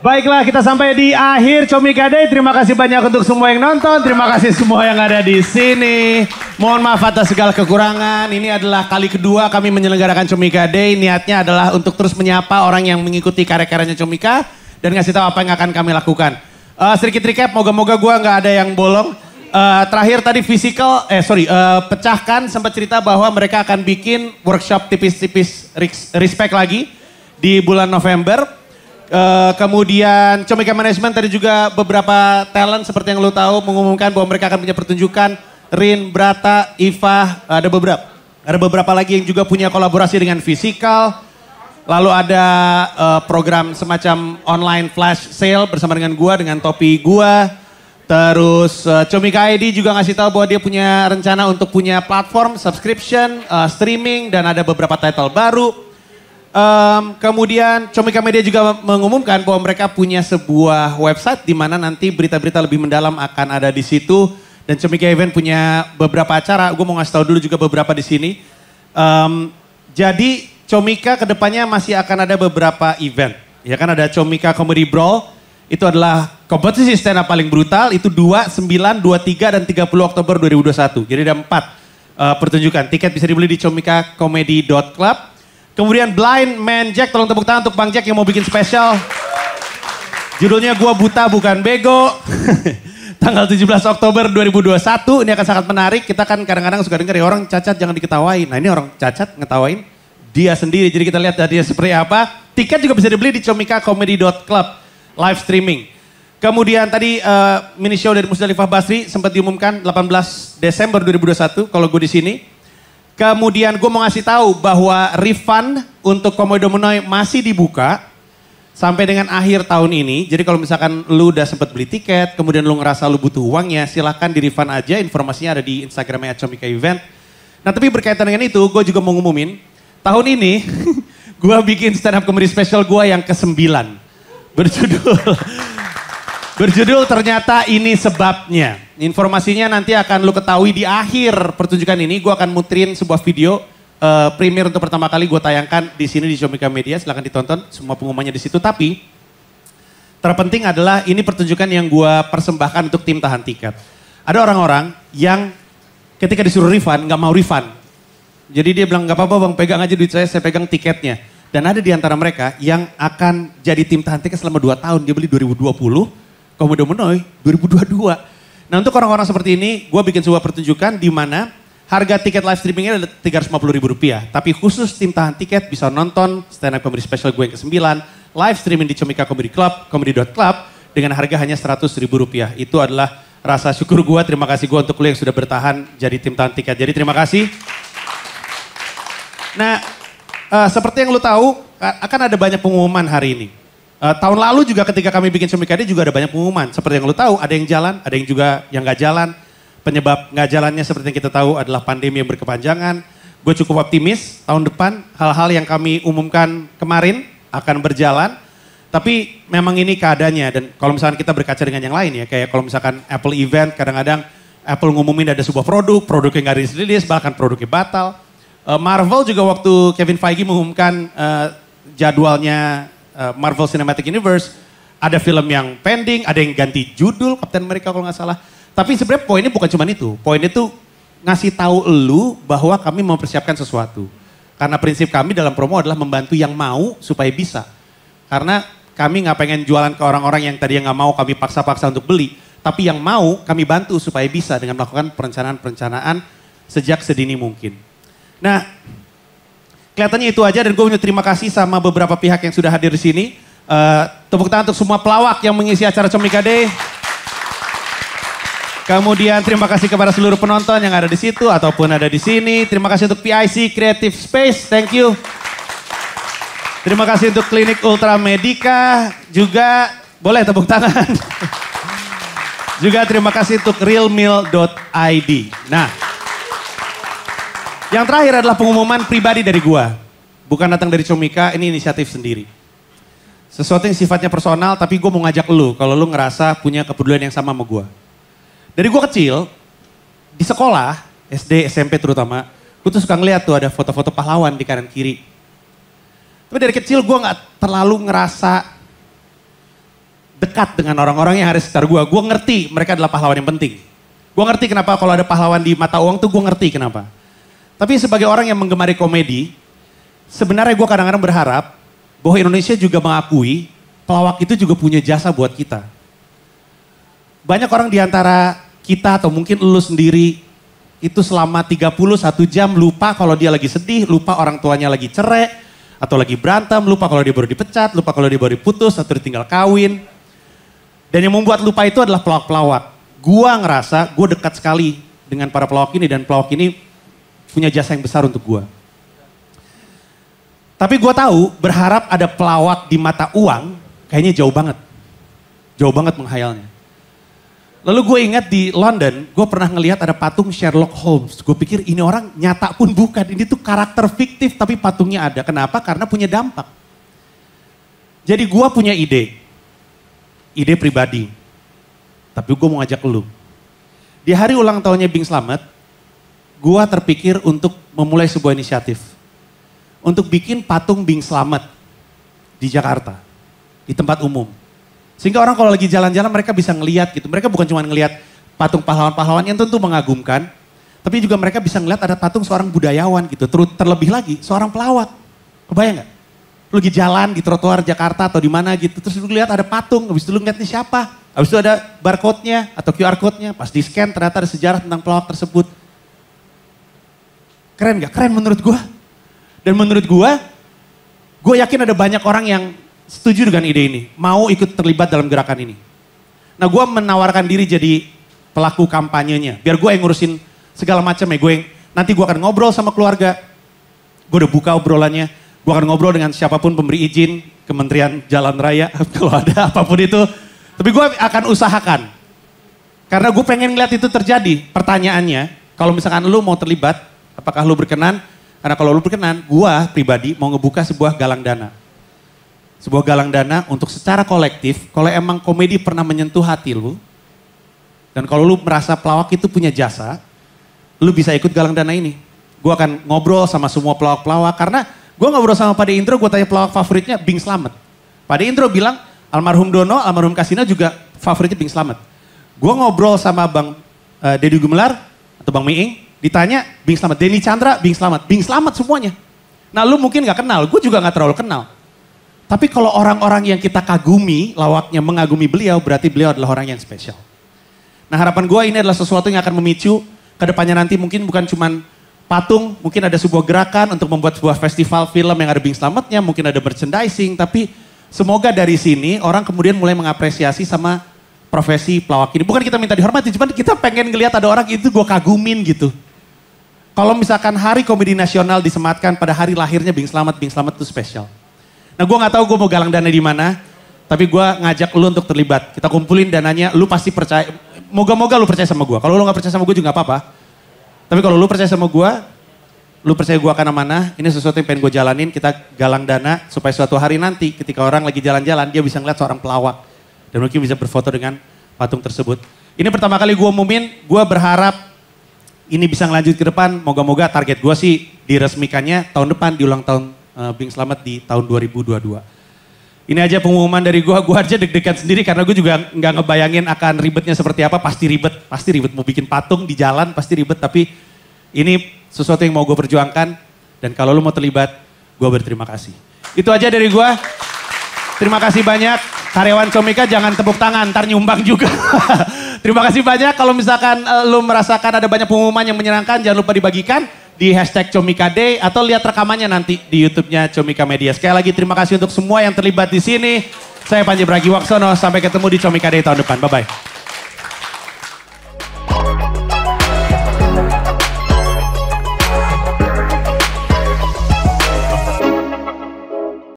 Baiklah, kita sampai di akhir Comika Day. Terima kasih banyak untuk semua yang nonton. Terima kasih semua yang ada di sini. Mohon maaf atas segala kekurangan. Ini adalah kali kedua kami menyelenggarakan Comika Day. Niatnya adalah untuk terus menyapa orang yang mengikuti karya-karyanya Comika dan ngasih tahu apa yang akan kami lakukan. Sedikit recap, moga-moga gue nggak ada yang bolong. Terakhir tadi Pecahkan sempat cerita bahwa mereka akan bikin workshop tipis-tipis respect lagi di bulan November. Kemudian Comika Management tadi juga beberapa talent seperti yang lo tahu mengumumkan bahwa mereka akan punya pertunjukan. Rin, Brata, Iva, ada beberapa lagi yang juga punya kolaborasi dengan Physical. Lalu ada program semacam online flash sale bersama dengan gua, dengan topi gua. Terus Comika ID juga ngasih tahu bahwa dia punya rencana untuk punya platform subscription, streaming, dan ada beberapa title baru. Kemudian Comika Media juga mengumumkan bahwa mereka punya sebuah website di mana nanti berita-berita lebih mendalam akan ada di situ. Dan Comika Event punya beberapa acara, gue mau ngasih tahu dulu juga beberapa di sini. Jadi Comika kedepannya masih akan ada beberapa event. Ya kan ada Comika Comedy Brawl, itu adalah kompetisi stand up paling brutal. Itu 2, 9, 23, dan 30 Oktober 2021. Jadi ada 4 pertunjukan. Tiket bisa dibeli di comikacomedy.club. Kemudian Blind Man Jack, tolong tepuk tangan untuk Bang Jack yang mau bikin spesial. Judulnya Gua Buta Bukan Bego. Tanggal 17 Oktober 2021, ini akan sangat menarik. Kita kan kadang-kadang suka dengar ya orang cacat jangan diketawain. Nah ini orang cacat ngetawain dia sendiri. Jadi kita lihat dia seperti apa. Tiket juga bisa dibeli di comikacomedy.club live streaming. Kemudian tadi mini show dari Musdalifah Basri sempat diumumkan 18 Desember 2021 kalau gue di sini. Kemudian gue mau ngasih tahu bahwa refund untuk Komodo Menoy masih dibuka sampai dengan akhir tahun ini. Jadi kalau misalkan lu udah sempat beli tiket, kemudian lu ngerasa lu butuh uangnya, silahkan di refund aja. Informasinya ada di Instagramnya @Comika Event. Nah tapi berkaitan dengan itu, gue juga mau ngumumin tahun ini gue bikin stand up comedy special gue yang ke-9 berjudul Ternyata Ini Sebabnya. Informasinya nanti akan lu ketahui di akhir pertunjukan ini. Gue akan muterin sebuah video premier untuk pertama kali gue tayangkan di sini di Comika Media. Silahkan ditonton, semua pengumumannya di situ. Tapi terpenting adalah ini pertunjukan yang gue persembahkan untuk tim tahan tiket. Ada orang-orang yang ketika disuruh refund nggak mau refund. Jadi dia bilang nggak apa-apa bang, pegang aja duit saya pegang tiketnya. Dan ada di antara mereka yang akan jadi tim tahan tiket selama 2 tahun. Dia beli 2020. Komodo Menoy 2022. Nah untuk orang-orang seperti ini, gue bikin sebuah pertunjukan di mana harga tiket live streamingnya adalah Rp350.000. Tapi khusus tim tahan tiket bisa nonton stand up comedy special gue yang ke-9, live streaming di Comika Comedy Club, comedy.club dengan harga hanya Rp100.000. Itu adalah rasa syukur gue, terima kasih gue untuk lo yang sudah bertahan jadi tim tahan tiket. Jadi terima kasih. Nah seperti yang lo tahu, akan ada banyak pengumuman hari ini. Tahun lalu juga ketika kami bikin Comika Day juga ada banyak pengumuman. Seperti yang lu tahu ada yang jalan, ada yang juga yang gak jalan. Penyebab gak jalannya seperti yang kita tahu adalah pandemi yang berkepanjangan. Gue cukup optimis tahun depan hal-hal yang kami umumkan kemarin akan berjalan. Tapi memang ini keadaannya dan kalau misalkan kita berkaca dengan yang lain ya. Kayak kalau misalkan Apple event kadang-kadang Apple ngumumin ada sebuah produknya gak rilis, bahkan produknya batal. Marvel juga waktu Kevin Feige mengumumkan jadwalnya Marvel Cinematic Universe, ada film yang pending, ada yang ganti judul Captain America kalau nggak salah. Tapi sebenarnya poinnya bukan cuma itu. Poinnya itu ngasih tahu elu bahwa kami mempersiapkan sesuatu. Karena prinsip kami dalam promo adalah membantu yang mau supaya bisa. Karena kami nggak pengen jualan ke orang-orang yang tadi nggak mau kami paksa-paksa untuk beli. Tapi yang mau kami bantu supaya bisa dengan melakukan perencanaan-perencanaan sejak sedini mungkin. Nah, kelihatannya itu aja dan gue punya terima kasih sama beberapa pihak yang sudah hadir di sini. Tepuk tangan untuk semua pelawak yang mengisi acara Comika Day. Kemudian terima kasih kepada seluruh penonton yang ada di situ ataupun ada di sini. Terima kasih untuk PIC Creative Space, thank you. Terima kasih untuk Klinik Ultra Medica, juga boleh tepuk tangan. Juga terima kasih untuk realmeal.id. Nah, yang terakhir adalah pengumuman pribadi dari gua. Bukan datang dari Comika, ini inisiatif sendiri. Sesuatu yang sifatnya personal, tapi gua mau ngajak lu kalau lu ngerasa punya kepedulian yang sama sama gua. Dari gua kecil, di sekolah, SD, SMP terutama, gua tuh suka ngeliat tuh ada foto-foto pahlawan di kanan kiri. Tapi dari kecil gua gak terlalu ngerasa dekat dengan orang-orang yang ada di sekitar gue. Gue ngerti mereka adalah pahlawan yang penting. Gue ngerti kenapa kalau ada pahlawan di mata uang tuh gue ngerti kenapa. Tapi sebagai orang yang menggemari komedi, sebenarnya gue kadang-kadang berharap bahwa Indonesia juga mengakui pelawak itu juga punya jasa buat kita. Banyak orang di antara kita atau mungkin lu sendiri itu selama 31 jam lupa kalau dia lagi sedih, lupa orang tuanya lagi cerai, atau lagi berantem, lupa kalau dia baru dipecat, lupa kalau dia baru diputus, atau ditinggal kawin. Dan yang membuat lupa itu adalah pelawak-pelawak. Gua ngerasa gue dekat sekali dengan para pelawak ini dan pelawak ini punya jasa yang besar untuk gua. Tapi gue tahu berharap ada pelawak di mata uang kayaknya jauh banget. Jauh banget menghayalnya. Lalu gue ingat di London, gue pernah ngelihat ada patung Sherlock Holmes. Gue pikir ini orang nyata pun bukan, ini tuh karakter fiktif tapi patungnya ada. Kenapa? Karena punya dampak. Jadi gue punya ide pribadi. Tapi gue mau ngajak lu. Di hari ulang tahunnya Bing Slamet, gue terpikir untuk memulai sebuah inisiatif. Untuk bikin patung Bing Slamet di Jakarta, di tempat umum. Sehingga orang kalau lagi jalan-jalan mereka bisa ngelihat gitu. Mereka bukan cuma ngelihat patung pahlawan-pahlawan yang tentu mengagumkan. Tapi juga mereka bisa ngelihat ada patung seorang budayawan gitu. Terlebih lagi seorang pelawak. Kebayang gak? Lu lagi jalan di trotoar Jakarta atau di mana gitu. Terus lu lihat ada patung, habis itu lu ngeliat ini siapa. Habis itu ada barcode-nya atau QR code-nya. Pas di scan ternyata ada sejarah tentang pelawak tersebut. Keren gak? Keren menurut gua. Dan menurut gue yakin ada banyak orang yang setuju dengan ide ini, mau ikut terlibat dalam gerakan ini. Nah gue menawarkan diri jadi pelaku kampanyenya, biar gue yang ngurusin segala macam ya. Nanti gue akan ngobrol sama keluarga, gue udah buka obrolannya, gue akan ngobrol dengan siapapun pemberi izin, Kementerian Jalan Raya, kalau ada apapun itu. Tapi gue akan usahakan, karena gue pengen ngeliat itu terjadi. Pertanyaannya, kalau misalkan lu mau terlibat, apakah lu berkenan? Karena kalau lu berkenan, gue pribadi mau ngebuka sebuah galang dana. Sebuah galang dana untuk secara kolektif, kalau emang komedi pernah menyentuh hati lu, dan kalau lu merasa pelawak itu punya jasa, lu bisa ikut galang dana ini. Gue akan ngobrol sama semua pelawak-pelawak, karena gue ngobrol sama Pak De Indro, gue tanya pelawak favoritnya Bing Slamet. Pak De Indro bilang, almarhum Dono, almarhum Kasino juga favoritnya Bing Slamet. Gue ngobrol sama Bang Deddy Gumelar, atau Bang Miing, ditanya Bing Slamet, Denny Chandra, Bing Slamet semuanya. Nah lu mungkin gak kenal, gue juga gak terlalu kenal. Tapi kalau orang-orang yang kita kagumi, lawaknya mengagumi beliau, berarti beliau adalah orang yang spesial. Nah harapan gue ini adalah sesuatu yang akan memicu kedepannya nanti mungkin bukan cuman patung, mungkin ada sebuah gerakan untuk membuat sebuah festival film yang ada Bing Slametnya, mungkin ada merchandising, tapi semoga dari sini orang kemudian mulai mengapresiasi sama profesi pelawak ini. Bukan kita minta dihormati, cuman kita pengen ngelihat ada orang itu gue kagumin gitu. Kalau misalkan Hari Komedi Nasional disematkan pada hari lahirnya Bing Slamet itu spesial. Nah gue gak tahu gue mau galang dana di mana, tapi gue ngajak lu untuk terlibat. Kita kumpulin dananya, lu pasti percaya, moga-moga lu percaya sama gue. Kalau lu gak percaya sama gue juga gak apa-apa. Tapi kalau lu percaya sama gue, lu percaya gue akan amanah, ini sesuatu yang pengen gue jalanin, kita galang dana supaya suatu hari nanti ketika orang lagi jalan-jalan, dia bisa ngeliat seorang pelawak. Dan mungkin bisa berfoto dengan patung tersebut. Ini pertama kali gue umumin, gue berharap ini bisa ngelanjut ke depan, moga-moga target gue sih diresmikannya tahun depan di ulang tahun Bing Slamet di tahun 2022. Ini aja pengumuman dari gue aja deg-degan sendiri karena gue juga nggak ngebayangin akan ribetnya seperti apa, pasti ribet, mau bikin patung di jalan pasti ribet, tapi ini sesuatu yang mau gue perjuangkan dan kalau lu mau terlibat, gue berterima kasih. Itu aja dari gue, terima kasih banyak, karyawan Comika jangan tepuk tangan, ntar nyumbang juga. Terima kasih banyak, kalau misalkan lu merasakan ada banyak pengumuman yang menyenangkan, jangan lupa dibagikan di #ComikaDay atau lihat rekamannya nanti di YouTube-nya Comika Media. Sekali lagi terima kasih untuk semua yang terlibat di sini. Saya Panji Pragiwaksono, sampai ketemu di Comika Day tahun depan. Bye-bye.